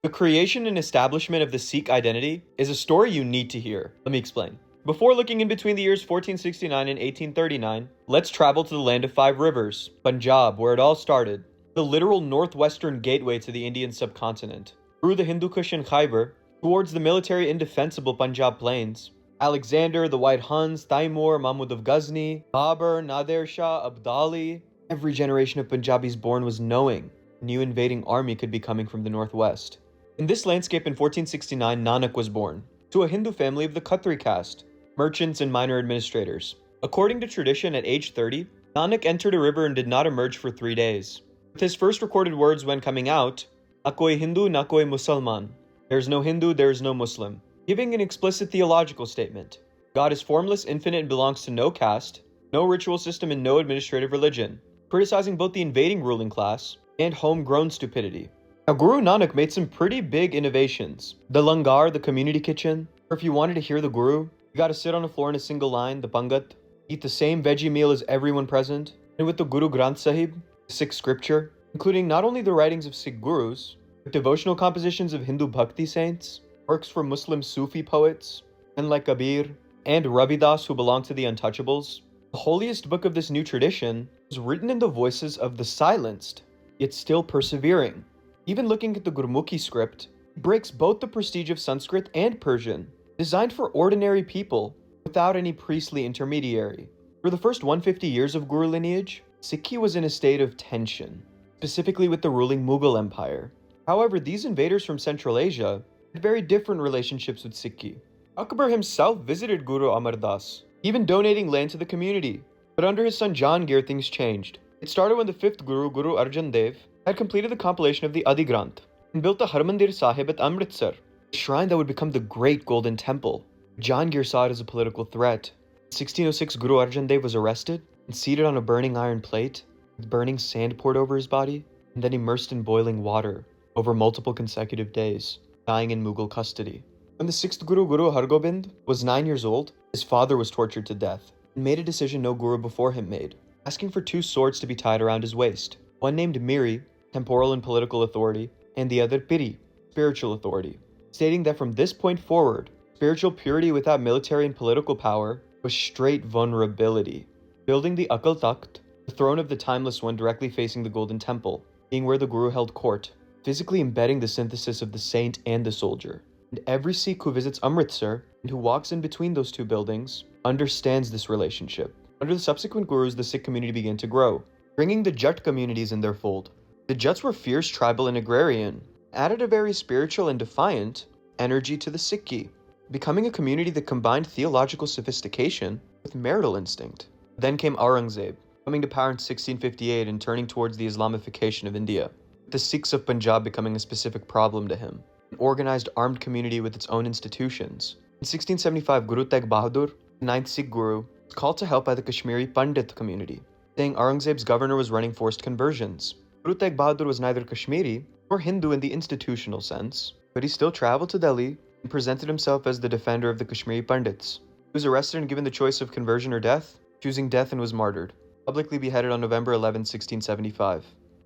The creation and establishment of the Sikh identity is a story you need to hear. Let me explain. Before looking in between the years 1469 and 1839, let's travel to the land of five rivers, Punjab, where it all started, the literal northwestern gateway to the Indian subcontinent, through the Hindu Kush and Khyber, towards the military indefensible Punjab plains. Alexander, the White Huns, Taimur, Mahmud of Ghazni, Babur, Nadir Shah, Abdali. Every generation of Punjabis born was knowing a new invading army could be coming from the northwest. In this landscape in 1469, Nanak was born, to a Hindu family of the Khatri caste, merchants and minor administrators. According to tradition, at age 30, Nanak entered a river and did not emerge for 3 days. With his first recorded words when coming out, "Na koi Hindu, na koi Musalman," there is no Hindu, there is no Muslim, giving an explicit theological statement. God is formless, infinite, and belongs to no caste, no ritual system, and no administrative religion, criticizing both the invading ruling class and homegrown stupidity. Now, Guru Nanak made some pretty big innovations. The langar, the community kitchen, or if you wanted to hear the Guru, you gotta sit on the floor in a single line, the pangat, eat the same veggie meal as everyone present, and with the Guru Granth Sahib, Sikh scripture, including not only the writings of Sikh gurus, but devotional compositions of Hindu bhakti saints, works from Muslim Sufi poets, and like Kabir and Ravidas, who belong to the Untouchables. The holiest book of this new tradition was written in the voices of the silenced, yet still persevering. Even looking at the Gurmukhi script, it breaks both the prestige of Sanskrit and Persian, designed for ordinary people without any priestly intermediary. For the first 150 years of Guru lineage, Sikhi was in a state of tension, specifically with the ruling Mughal Empire. However, these invaders from Central Asia had very different relationships with Sikhi. Akbar himself visited Guru Amar Das, even donating land to the community. But under his son Jahangir, things changed. It started when the fifth Guru, Guru Arjan Dev, had completed the compilation of the Adi Granth and built the Harmandir Sahib at Amritsar, a shrine that would become the Great Golden Temple. Jahangir saw it as a political threat. In 1606, Guru Arjan Dev was arrested and seated on a burning iron plate, with burning sand poured over his body, and then immersed in boiling water over multiple consecutive days, dying in Mughal custody. When the sixth Guru, Guru Hargobind, was 9 years old, his father was tortured to death and made a decision no Guru before him made, asking for 2 swords to be tied around his waist, one named Miri, temporal and political authority, and the other Piri, spiritual authority, stating that from this point forward, spiritual purity without military and political power was straight vulnerability. Building the Akal Takht, the throne of the Timeless One directly facing the Golden Temple, being where the Guru held court, physically embedding the synthesis of the saint and the soldier. And every Sikh who visits Amritsar and who walks in between those two buildings understands this relationship. Under the subsequent Gurus, the Sikh community began to grow, bringing the Jat communities in their fold. The Jats were fierce, tribal, and agrarian, added a very spiritual and defiant energy to the Sikhi, becoming a community that combined theological sophistication with marital instinct. Then came Aurangzeb, coming to power in 1658 and turning towards the Islamification of India, the Sikhs of Punjab becoming a specific problem to him, an organized armed community with its own institutions. In 1675, Guru Tegh Bahadur, the 9th Sikh Guru, was called to help by the Kashmiri Pandit community, saying Aurangzeb's governor was running forced conversions. Guru Tegh Bahadur was neither Kashmiri nor Hindu in the institutional sense, but he still traveled to Delhi and presented himself as the defender of the Kashmiri Pandits. He was arrested and given the choice of conversion or death, choosing death, and was martyred, publicly beheaded on November 11, 1675.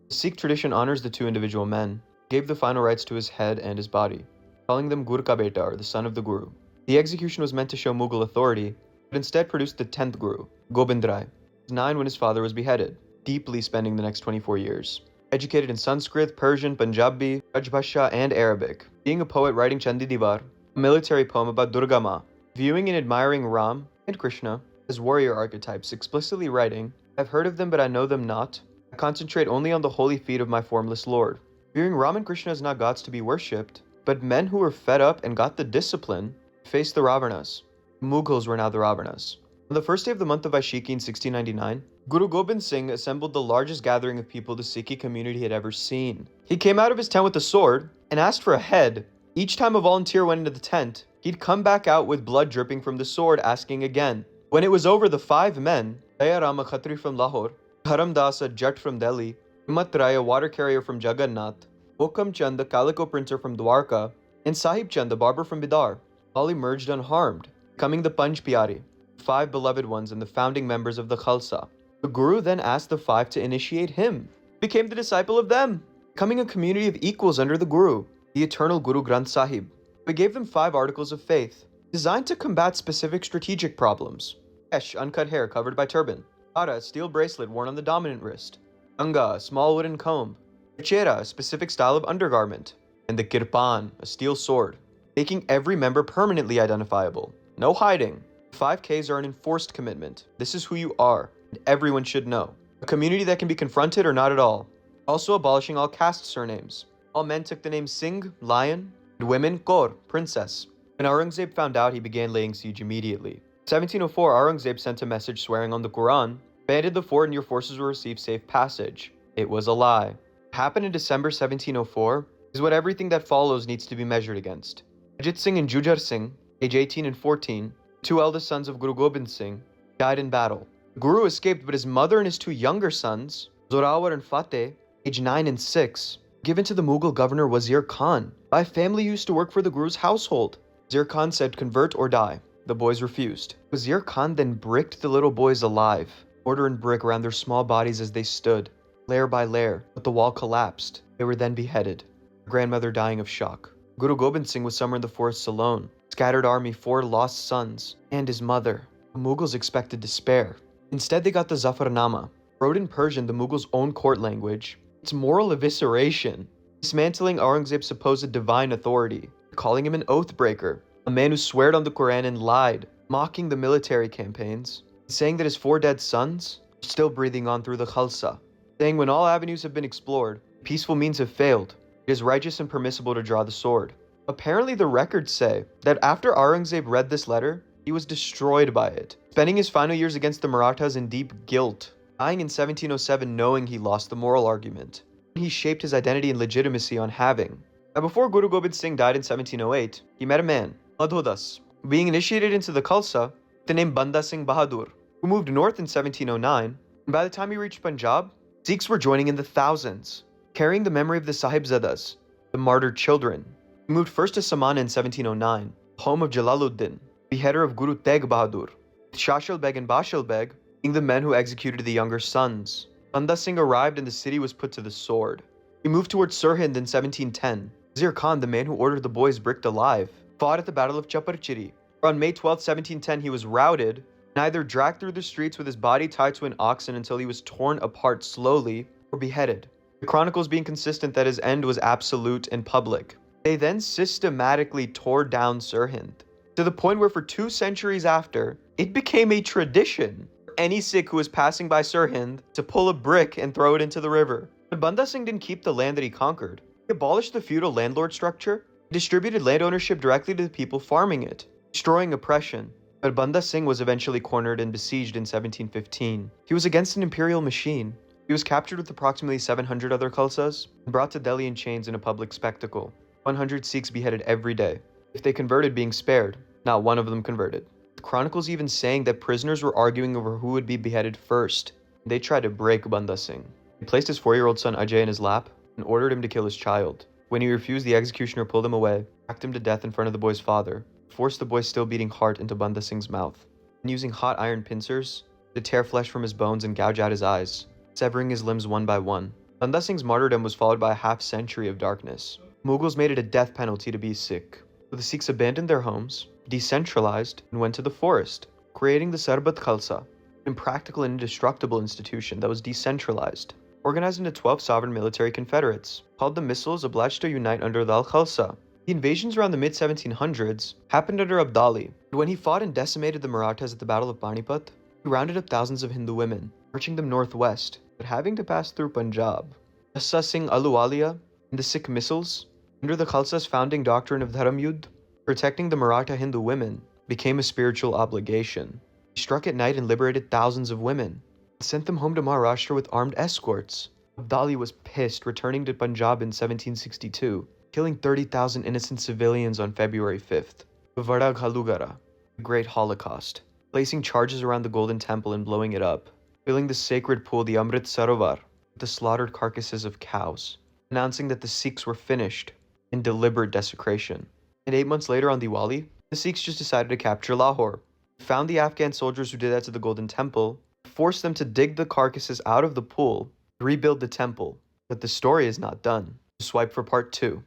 The Sikh tradition honors the 2 individual men, gave the final rites to his head and his body, calling them Gur Ka Beta, or the son of the Guru. The execution was meant to show Mughal authority, but instead produced the 10th Guru, Gobind Rai. He was 9 when his father was beheaded, deeply spending the next 24 years. Educated in Sanskrit, Persian, Punjabi, Rajbhasha, and Arabic, being a poet writing Chandi, a military poem about Durga Ma, viewing and admiring Ram and Krishna as warrior archetypes, explicitly writing, "I've heard of them but I know them not. I concentrate only on the holy feet of my formless Lord." Viewing Ram and Krishna as not gods to be worshipped, but men who were fed up and got the discipline to face the Ravanas. Mughals were now the Ravanas. On the first day of the month of Vaishiki in 1699, Guru Gobind Singh assembled the largest gathering of people the Sikhi community had ever seen. He came out of his tent with a sword and asked for a head. Each time a volunteer went into the tent, he'd come back out with blood dripping from the sword, asking again. When it was over, the 5 men, Daya Ram, a Khatri from Lahore, Haram Das, a Jat from Delhi, Himmat Rai, a water carrier from Jagannath, Hukam Chand, the calico printer from Dwarka, and Sahib Chand, the barber from Bidar, all emerged unharmed, becoming the Panj Pyari, 5 beloved ones and the founding members of the Khalsa. The Guru then asked the 5 to initiate him, became the disciple of them, becoming a community of equals under the Guru. the eternal Guru Granth Sahib. We gave them 5 articles of faith, designed to combat specific strategic problems. Kesh, uncut hair covered by turban. Ara, a steel bracelet worn on the dominant wrist. Anga, a small wooden comb. Chera, a specific style of undergarment. And the Kirpan, a steel sword, making every member permanently identifiable. No hiding. 5Ks are an enforced commitment. This is who you are, and everyone should know. A community that can be confronted or not at all. Also abolishing all caste surnames. All men took the name Singh, lion, and women, Kaur, princess. When Aurangzeb found out, he began laying siege immediately. In 1704, Aurangzeb sent a message swearing on the Quran, abandon the fort and your forces will receive safe passage. It was a lie. What happened in December 1704 is what everything that follows needs to be measured against. Ajit Singh and Jujhar Singh, age 18 and 14, 2 eldest sons of Guru Gobind Singh, died in battle. The Guru escaped, but his mother and his 2 younger sons, Zorawar and Fateh, age 9 and 6, given to the Mughal governor Wazir Khan by a family who used to work for the Guru's household. Wazir Khan said, convert or die. The boys refused. Wazir Khan then bricked the little boys alive, mortar and brick around their small bodies as they stood, layer by layer, but the wall collapsed. They were then beheaded, their grandmother dying of shock. Guru Gobind Singh was somewhere in the forests alone, scattered army, 4 lost sons, and his mother. The Mughals expected despair. Instead, they got the Zafarnama, wrote in Persian, the Mughals' own court language. It's moral evisceration, dismantling Aurangzeb's supposed divine authority, calling him an oath breaker, a man who swore on the Quran and lied, mocking the military campaigns, saying that his 4 dead sons are still breathing on through the Khalsa, saying when all avenues have been explored, peaceful means have failed, it is righteous and permissible to draw the sword. Apparently the records say that after Aurangzeb read this letter, he was destroyed by it, spending his final years against the Marathas in deep guilt, dying in 1707 knowing he lost the moral argument. He shaped his identity and legitimacy on having. Now before Guru Gobind Singh died in 1708, he met a man, Madhodas, being initiated into the Khalsa with the name Banda Singh Bahadur, who moved north in 1709, and by the time he reached Punjab, Sikhs were joining in the thousands, carrying the memory of the Sahibzadas, the martyred children. He moved first to Samana in 1709, home of Jalaluddin, beheader of Guru Tegh Bahadur, with Shashal Beg and Bashal Beg being the men who executed the younger sons. Banda Singh arrived and the city was put to the sword. He moved towards Sirhind in 1710. Wazir Khan, the man who ordered the boys bricked alive, fought at the Battle of Chaparchiri. On May 12, 1710, he was routed and either dragged through the streets with his body tied to an oxen until he was torn apart slowly or beheaded. The chronicles being consistent that his end was absolute and public. They then systematically tore down Sirhind, to the point where for 2 centuries after, it became a tradition for any Sikh who was passing by Sirhind to pull a brick and throw it into the river. But Banda Singh didn't keep the land that he conquered. He abolished the feudal landlord structure, distributed land ownership directly to the people farming it, destroying oppression. But Banda Singh was eventually cornered and besieged in 1715. He was against an imperial machine. He was captured with approximately 700 other Khalsas and brought to Delhi in chains in a public spectacle. 100 Sikhs beheaded every day. If they converted, being spared. Not one of them converted. The chronicles even saying that prisoners were arguing over who would be beheaded first. They tried to break Banda Singh. He placed his 4-year-old son Ajay in his lap and ordered him to kill his child. When he refused, the executioner pulled him away, hacked him to death in front of the boy's father, forced the boy's still beating heart into Banda Singh's mouth, and using hot iron pincers to tear flesh from his bones and gouge out his eyes, severing his limbs one by one. Banda Singh's martyrdom was followed by a half-century of darkness. Mughals made it a death penalty to be Sikh, so the Sikhs abandoned their homes, decentralized, and went to the forest, creating the Sarbat Khalsa, an impractical and indestructible institution that was decentralized, organized into 12 sovereign military confederates, called the Missals, obliged to unite under the Al-Khalsa. The invasions around the mid-1700s happened under Abdali, and when he fought and decimated the Marathas at the Battle of Panipat, he rounded up thousands of Hindu women, marching them northwest, but having to pass through Punjab. Assa Singh Aluwalia and the Sikh Missals, under the Khalsa's founding doctrine of Dharam Yudh, protecting the Maratha Hindu women became a spiritual obligation. He struck at night and liberated thousands of women, and sent them home to Maharashtra with armed escorts. Abdali was pissed, returning to Punjab in 1762, killing 30,000 innocent civilians on February 5th. The Vada Ghalugara, the Great Holocaust, placing charges around the Golden Temple and blowing it up, filling the sacred pool, the Amrit Sarovar, with the slaughtered carcasses of cows, announcing that the Sikhs were finished in deliberate desecration. And 8 months later on Diwali, the Sikhs just decided to capture Lahore, found the Afghan soldiers who did that to the Golden Temple, forced them to dig the carcasses out of the pool, rebuild the temple. But the story is not done. Swipe for part 2.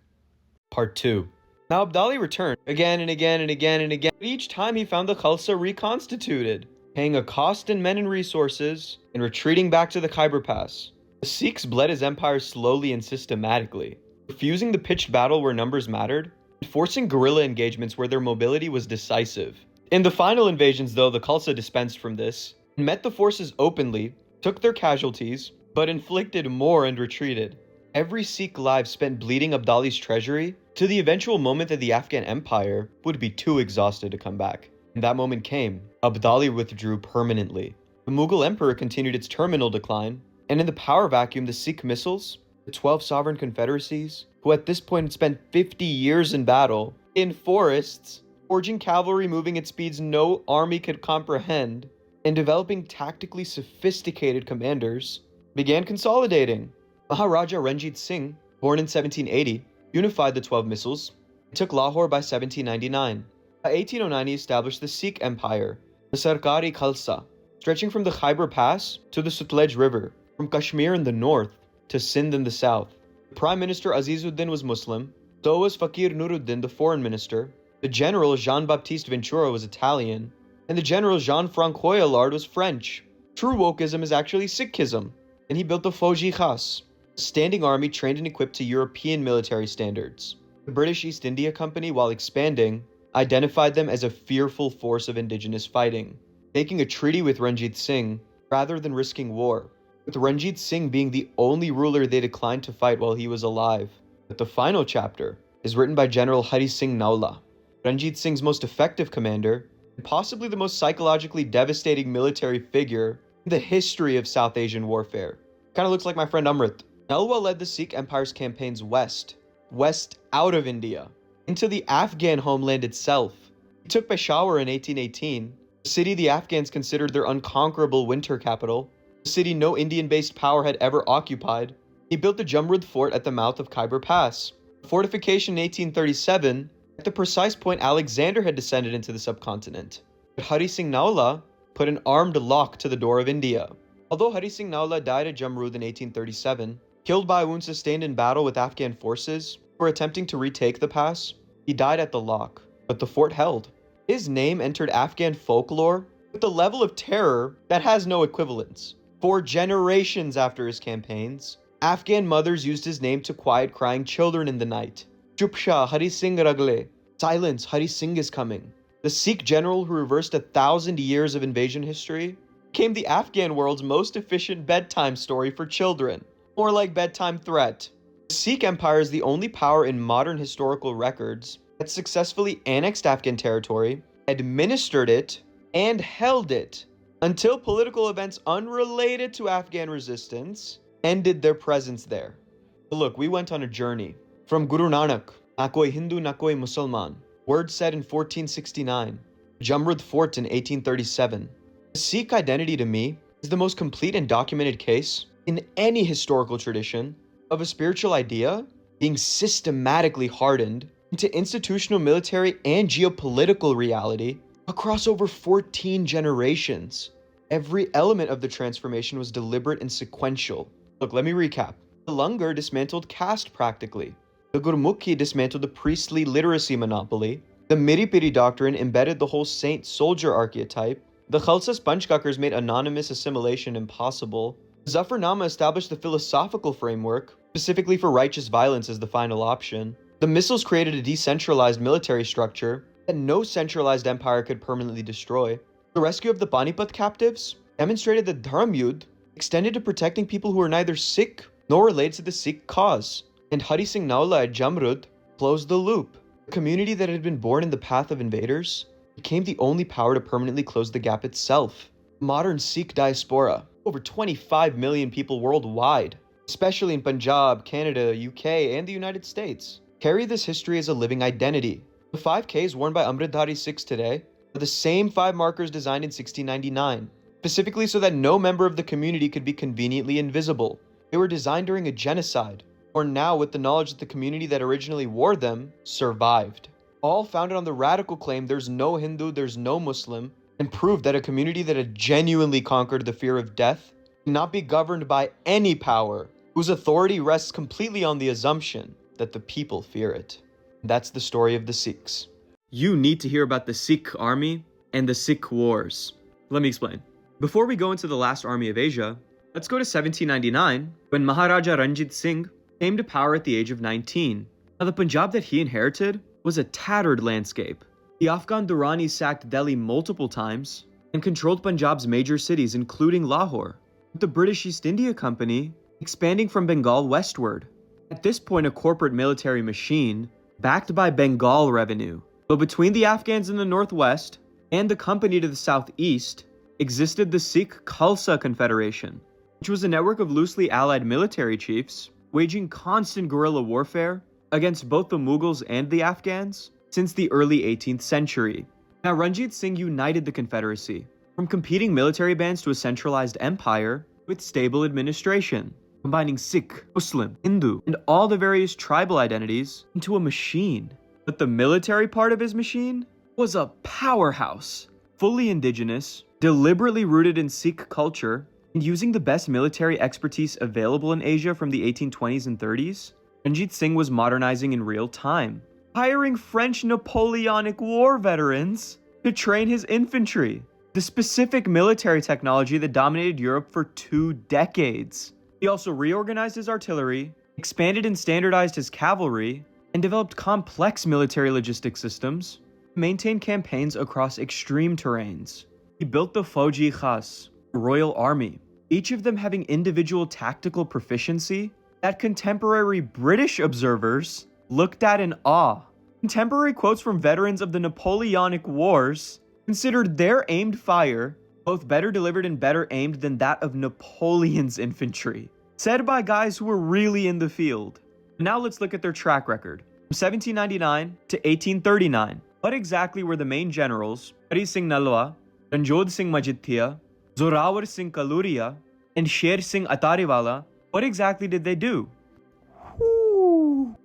Part 2. Now Abdali returned again and again and again and again. Each time he found the Khalsa reconstituted, paying a cost in men and resources, and retreating back to the Khyber Pass. The Sikhs bled his empire slowly and systematically, refusing the pitched battle where numbers mattered, and forcing guerrilla engagements where their mobility was decisive. In the final invasions, though, the Khalsa dispensed from this, and met the forces openly, took their casualties, but inflicted more and retreated. Every Sikh life spent bleeding Abdali's treasury to the eventual moment that the Afghan Empire would be too exhausted to come back. And that moment came. Abdali withdrew permanently. The Mughal Emperor continued its terminal decline, and in the power vacuum, the Sikh missiles, the 12 sovereign confederacies, who at this point had spent 50 years in battle, in forests, forging cavalry moving at speeds no army could comprehend, and developing tactically sophisticated commanders, began consolidating. Maharaja Ranjit Singh, born in 1780, unified the 12 missiles and took Lahore by 1799. By 1809, he established the Sikh Empire, the Sarkari Khalsa, stretching from the Khyber Pass to the Sutlej River, from Kashmir in the north to Sindh in the south. The Prime Minister Azizuddin was Muslim, so was Fakir Nuruddin, the foreign minister. The General Jean-Baptiste Ventura was Italian, and the General Jean-Francois Allard was French. True wokeism is actually Sikhism, and he built the Fauji Khas, a standing army trained and equipped to European military standards. The British East India Company, while expanding, identified them as a fearful force of indigenous fighting, making a treaty with Ranjit Singh rather than risking war, with Ranjit Singh being the only ruler they declined to fight while he was alive. But the final chapter is written by General Hari Singh Naula, Ranjit Singh's most effective commander, and possibly the most psychologically devastating military figure in the history of South Asian warfare. Kinda looks like my friend Amrit. Nalwa led the Sikh Empire's campaigns west out of India, into the Afghan homeland itself. He took Peshawar in 1818, a city the Afghans considered their unconquerable winter capital, a city no Indian-based power had ever occupied. He built the Jamrud fort at the mouth of Khyber Pass, a fortification in 1837 at the precise point Alexander had descended into the subcontinent. But Hari Singh Naula put an armed lock to the door of India. Although Hari Singh Naula died at Jamrud in 1837, killed by a wound sustained in battle with Afghan forces who were attempting to retake the pass, he died at the lock, but the fort held. His name entered Afghan folklore with a level of terror that has no equivalence. For generations after his campaigns, Afghan mothers used his name to quiet crying children in the night. Chupsha, Hari Singh Ragle. Silence, Hari Singh is coming. The Sikh general who reversed 1,000 years of invasion history became the Afghan world's most efficient bedtime story for children. More like bedtime threat. The Sikh Empire is the only power in modern historical records that successfully annexed Afghan territory, administered it, and held it until political events unrelated to Afghan resistance ended their presence there. But look, we went on a journey from Guru Nanak, na koi Hindu, na koi Musalman, words said in 1469, Jamrud Fort in 1837. The Sikh identity to me is the most complete and documented case in any historical tradition of a spiritual idea being systematically hardened into institutional military and geopolitical reality across over 14 generations. Every element of the transformation was deliberate and sequential. Look, let me recap. The Langar dismantled caste practically. The Gurmukhi dismantled the priestly literacy monopoly. The Miri Piri doctrine embedded the whole saint-soldier archetype. The Khalsa Spanchkakers made anonymous assimilation impossible. Zafarnama established the philosophical framework, specifically for righteous violence as the final option. The missiles created a decentralized military structure that no centralized empire could permanently destroy. The rescue of the Panipat captives demonstrated that Dharm Yudh extended to protecting people who were neither Sikh nor related to the Sikh cause. And Hari Singh Naula at Jamrud closed the loop. A community that had been born in the path of invaders became the only power to permanently close the gap itself. Modern Sikh diaspora, over 25 million people worldwide, especially in Punjab, Canada, UK, and the United States, carry this history as a living identity. The 5Ks worn by Amritdhari Sikhs today are the same 5 markers designed in 1699, specifically so that no member of the community could be conveniently invisible. They were designed during a genocide, or now with the knowledge that the community that originally wore them survived. All founded on the radical claim there's no Hindu, there's no Muslim, and proved that a community that had genuinely conquered the fear of death cannot be governed by any power whose authority rests completely on the assumption that the people fear it. That's the story of the Sikhs. You need to hear about the Sikh army and the Sikh wars. Let me explain. Before we go into the last army of Asia, let's go to 1799, when Maharaja Ranjit Singh came to power at the age of 19. Now, the Punjab that he inherited was a tattered landscape. The Afghan Durrani sacked Delhi multiple times and controlled Punjab's major cities, including Lahore, with the British East India Company expanding from Bengal westward. At this point, a corporate military machine backed by Bengal revenue. But between the Afghans in the northwest and the company to the southeast existed the Sikh Khalsa Confederation, which was a network of loosely allied military chiefs waging constant guerrilla warfare against both the Mughals and the Afghans since the early 18th century. Now, Ranjit Singh united the Confederacy from competing military bands to a centralized empire with stable administration, combining Sikh, Muslim, Hindu, and all the various tribal identities into a machine. But the military part of his machine was a powerhouse, fully indigenous, deliberately rooted in Sikh culture, and using the best military expertise available in Asia from the 1820s and 30s. Ranjit Singh was modernizing in real time, hiring French Napoleonic War veterans to train his infantry, the specific military technology that dominated Europe for 2 decades. He also reorganized his artillery, expanded and standardized his cavalry, and developed complex military logistics systems to maintain campaigns across extreme terrains. He built the Fauji Khas, the Royal Army, each of them having individual tactical proficiency that contemporary British observers looked at in awe. Contemporary quotes from veterans of the Napoleonic Wars considered their aimed fire both better delivered and better aimed than that of Napoleon's infantry, said by guys who were really in the field. Now let's look at their track record. From 1799 to 1839, what exactly were the main generals, Hari Singh Nalwa, Ranjit Singh Majidhia, Zorawar Singh Kaluria, and Sher Singh Atariwala, what exactly did they do?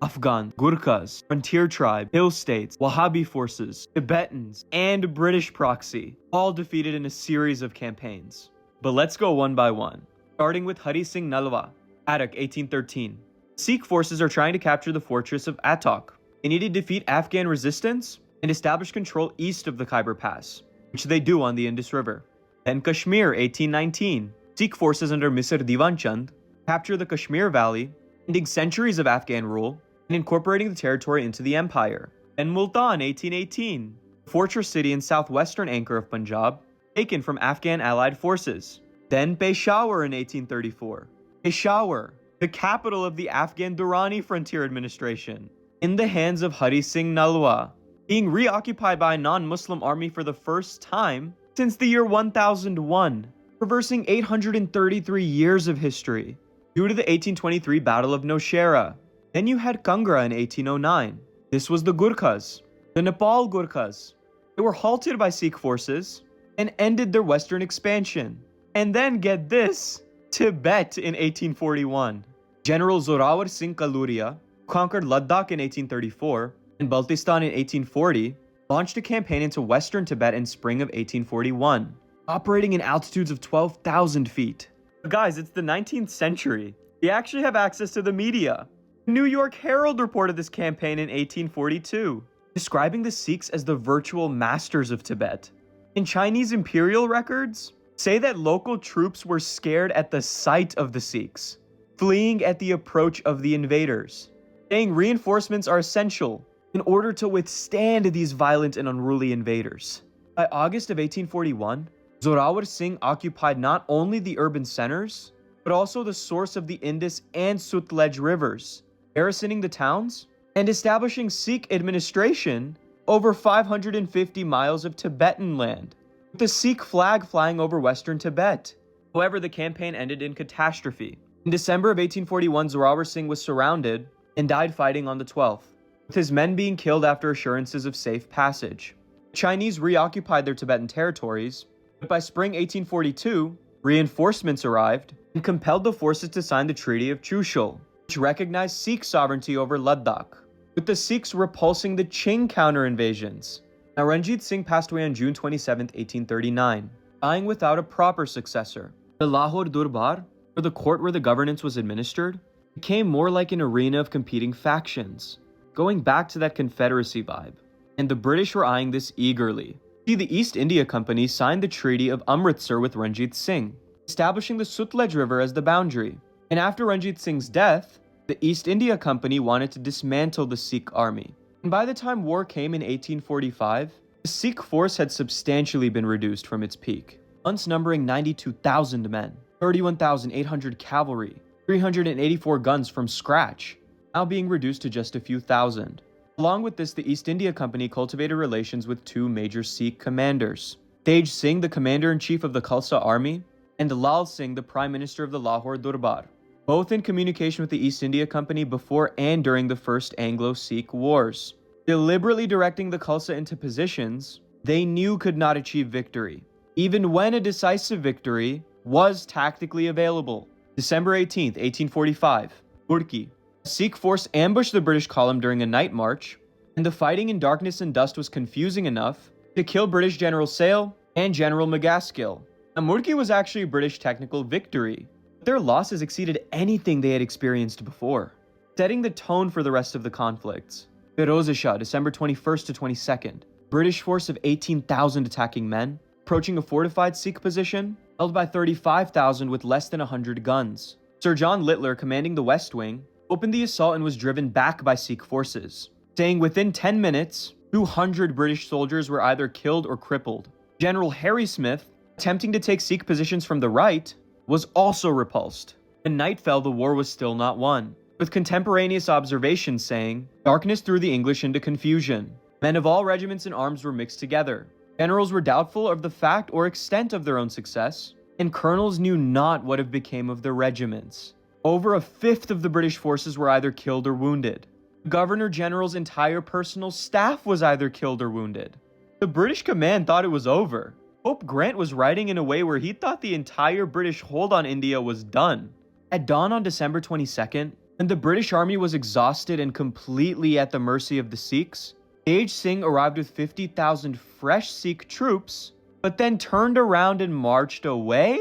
Afghan, Gurkhas, frontier tribe, hill states, Wahhabi forces, Tibetans, and British proxy, all defeated in a series of campaigns. But let's go one by one, starting with Hari Singh Nalwa, Attock 1813. Sikh forces are trying to capture the fortress of Attock. They need to defeat Afghan resistance and establish control east of the Khyber Pass, which they do on the Indus River. Then Kashmir 1819. Sikh forces under Misr Diwan Chand capture the Kashmir Valley, ending centuries of Afghan rule and incorporating the territory into the empire. Then Multan 1818, a fortress city in southwestern Angkor of Punjab, taken from Afghan allied forces. Then Peshawar in 1834. Peshawar, the capital of the Afghan Durrani Frontier Administration, in the hands of Hari Singh Nalwa, being reoccupied by a non-Muslim army for the first time since the year 1001, reversing 833 years of history due to the 1823 Battle of Nowshera. Then you had Kangra in 1809. This was the Gurkhas, the Nepal Gurkhas. They were halted by Sikh forces and ended their western expansion. And then get this, Tibet in 1841. General Zorawar Singh Kaluria conquered Ladakh in 1834 and Baltistan in 1840, launched a campaign into western Tibet in spring of 1841, operating in altitudes of 12,000 feet. But guys, it's the 19th century. We actually have access to the media. The New York Herald reported this campaign in 1842, describing the Sikhs as the virtual masters of Tibet. And Chinese imperial records say that local troops were scared at the sight of the Sikhs, fleeing at the approach of the invaders, saying reinforcements are essential in order to withstand these violent and unruly invaders. By August of 1841, Zorawar Singh occupied not only the urban centers, but also the source of the Indus and Sutlej rivers, garrisoning the towns and establishing Sikh administration over 550 miles of Tibetan land, with the Sikh flag flying over western Tibet. However, the campaign ended in catastrophe. In December of 1841, Zorawar Singh was surrounded and died fighting on the 12th, with his men being killed after assurances of safe passage. The Chinese reoccupied their Tibetan territories, but by spring 1842, reinforcements arrived and compelled the forces to sign the Treaty of Chushul, which recognized Sikh sovereignty over Ladakh, with the Sikhs repulsing the Qing counter-invasions. Now, Ranjit Singh passed away on June 27, 1839, dying without a proper successor. The Lahore Durbar, or the court where the governance was administered, became more like an arena of competing factions. going back to that Confederacy vibe. And the British were eyeing this eagerly. See, the East India Company signed the Treaty of Amritsar with Ranjit Singh, establishing the Sutlej River as the boundary. And after Ranjit Singh's death, the East India Company wanted to dismantle the Sikh army. And by the time war came in 1845, the Sikh force had substantially been reduced from its peak, once numbering 92,000 men, 31,800 cavalry, 384 guns from scratch, now being reduced to just a few thousand. Along with this, the East India Company cultivated relations with two major Sikh commanders, Tej Singh, the commander-in-chief of the Khalsa army, and Lal Singh, the prime minister of the Lahore Durbar, both in communication with the East India Company before and during the First Anglo-Sikh Wars, deliberately directing the Khalsa into positions they knew could not achieve victory, even when a decisive victory was tactically available. December 18, 1845, Urki. A Sikh force ambushed the British column during a night march, and the fighting in darkness and dust was confusing enough to kill British General Sale and General McGaskill. Now, Murki was actually a British technical victory, but their losses exceeded anything they had experienced before, setting the tone for the rest of the conflicts. Firoz Shah, December 21st to 22nd, British force of 18,000 attacking men, approaching a fortified Sikh position, held by 35,000 with less than 100 guns. Sir John Littler, commanding the West Wing, opened the assault and was driven back by Sikh forces, saying within 10 minutes, 200 British soldiers were either killed or crippled. General Harry Smith, attempting to take Sikh positions from the right, was also repulsed. When night fell, the war was still not won, with contemporaneous observations saying, darkness threw the English into confusion. Men of all regiments and arms were mixed together. Generals were doubtful of the fact or extent of their own success, and colonels knew not what have become of their regiments. Over a fifth of the British forces were either killed or wounded. The Governor General's entire personal staff was either killed or wounded. The British command thought it was over. Pope Grant was writing in a way where he thought the entire British hold on India was done. At dawn on December 22nd, when the British army was exhausted and completely at the mercy of the Sikhs, Tej Singh arrived with 50,000 fresh Sikh troops, but then turned around and marched away?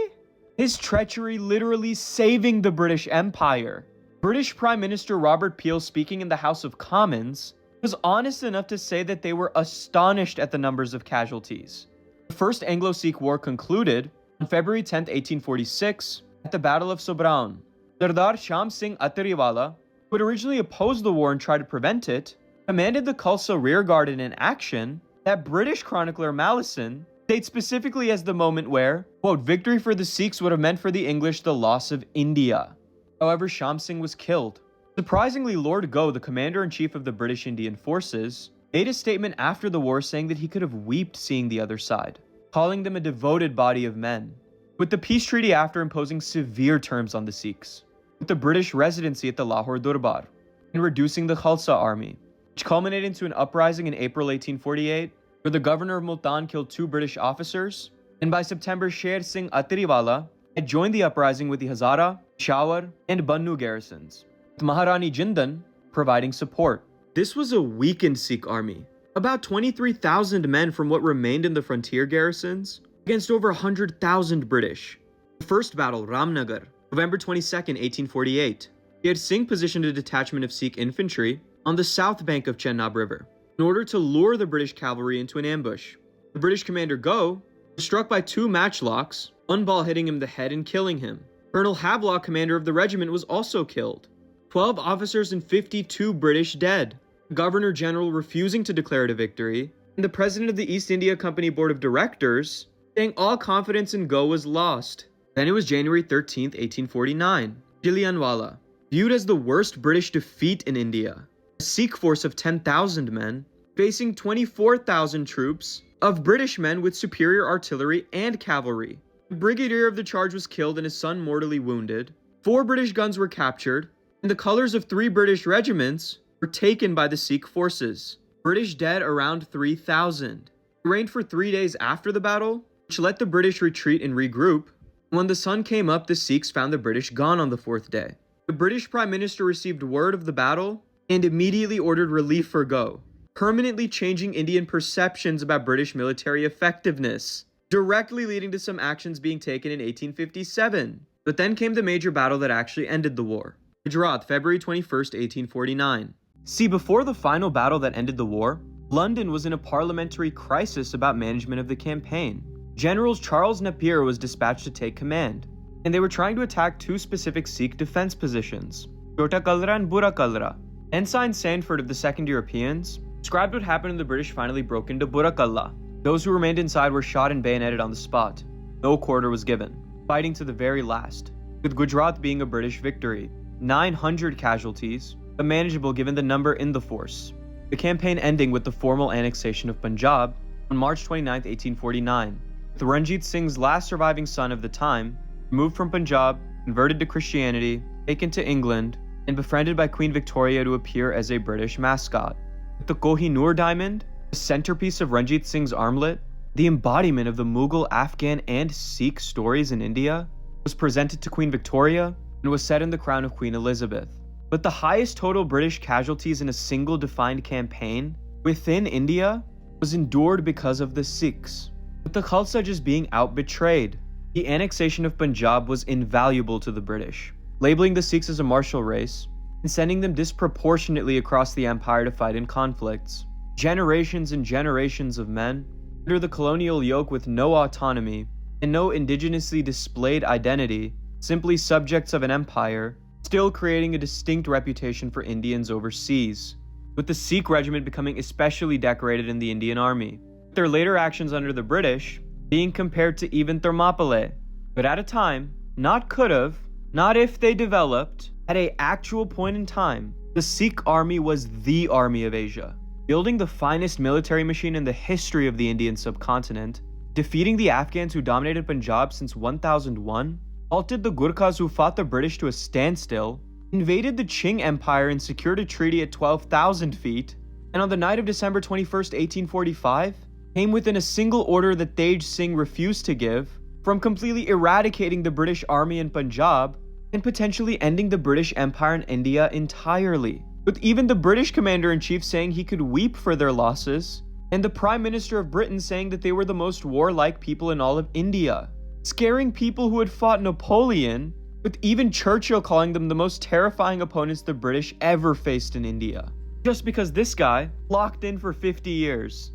His treachery literally saving the British Empire. British Prime Minister Robert Peel, speaking in the House of Commons, was honest enough to say that they were astonished at the numbers of casualties. The First Anglo-Sikh War concluded on February 10, 1846, at the Battle of Sobraon. Sardar Sham Singh Atariwala, who had originally opposed the war and tried to prevent it, commanded the Khalsa rearguard in an action that British chronicler Malleson states specifically as the moment where, quote, victory for the Sikhs would have meant for the English the loss of India. However, Sham Singh was killed. Surprisingly, Lord Gough, the commander-in-chief of the British Indian forces, made a statement after the war saying that he could have wept seeing the other side, calling them a devoted body of men, with the peace treaty after imposing severe terms on the Sikhs, with the British residency at the Lahore Durbar, and reducing the Khalsa army, which culminated into an uprising in April 1848, where the governor of Multan killed 2 British officers, and by September Sher Singh Atariwala had joined the uprising with the Hazara, Peshawar, and Bannu garrisons, with Maharani Jindan providing support. This was a weakened Sikh army, about 23,000 men from what remained in the frontier garrisons, against over 100,000 British. The first battle, Ramnagar, November 22, 1848. Sher Singh positioned a detachment of Sikh infantry on the south bank of Chenab River, in order to lure the British cavalry into an ambush. The British commander Gough was struck by 2 matchlocks, one ball hitting him in the head and killing him. Colonel Havelock, commander of the regiment, was also killed. 12 officers and 52 British dead. The Governor General refusing to declare it a victory, and the President of the East India Company Board of Directors saying all confidence in Gough was lost. Then it was January 13, 1849. Jallianwala, viewed as the worst British defeat in India. A Sikh force of 10,000 men, facing 24,000 troops of British men with superior artillery and cavalry. The brigadier of the charge was killed and his son mortally wounded. 4 British guns were captured, and the colors of 3 British regiments were taken by the Sikh forces. British dead around 3,000. It rained for 3 days after the battle, which let the British retreat and regroup. When the sun came up, the Sikhs found the British gone on the 4th day. The British Prime Minister received word of the battle and immediately ordered relief for Gough, permanently changing Indian perceptions about British military effectiveness, directly leading to some actions being taken in 1857. But then came the major battle that actually ended the war. Gujrat, February 21, 1849. See, before the final battle that ended the war, London was in a parliamentary crisis about management of the campaign. General Charles Napier was dispatched to take command, and they were trying to attack two specific Sikh defense positions, Chota Kalra and Bura Kalra. Ensign Sandford of the 2nd Europeans described what happened when the British finally broke into Bura Kalra. Those who remained inside were shot and bayoneted on the spot. No quarter was given, fighting to the very last, with Gujrat being a British victory. 900 casualties, but manageable given the number in the force. The campaign ending with the formal annexation of Punjab on March 29, 1849, with Ranjit Singh's last surviving son of the time removed from Punjab, converted to Christianity, taken to England, and befriended by Queen Victoria to appear as a British mascot. With the Kohinoor diamond, the centerpiece of Ranjit Singh's armlet, the embodiment of the Mughal, Afghan, and Sikh stories in India, was presented to Queen Victoria and was set in the crown of Queen Elizabeth. But the highest total British casualties in a single defined campaign within India was endured because of the Sikhs, with the Khalsa just being out-betrayed. The annexation of Punjab was invaluable to the British, labeling the Sikhs as a martial race and sending them disproportionately across the empire to fight in conflicts. Generations and generations of men under the colonial yoke with no autonomy and no indigenously displayed identity, simply subjects of an empire, still creating a distinct reputation for Indians overseas, with the Sikh regiment becoming especially decorated in the Indian army, with their later actions under the British being compared to even Thermopylae, but at a time, not could've, not if they developed, at an actual point in time, the Sikh army was the army of Asia, building the finest military machine in the history of the Indian subcontinent, defeating the Afghans who dominated Punjab since 1001, halted the Gurkhas who fought the British to a standstill, invaded the Qing Empire and secured a treaty at 12,000 feet, and on the night of December 21, 1845, came within a single order that Tej Singh refused to give from completely eradicating the British army in Punjab and potentially ending the British Empire in India entirely, with even the British commander-in-chief saying he could weep for their losses, and the Prime Minister of Britain saying that they were the most warlike people in all of India, scaring people who had fought Napoleon, with even Churchill calling them the most terrifying opponents the British ever faced in India, just because this guy locked in for 50 years.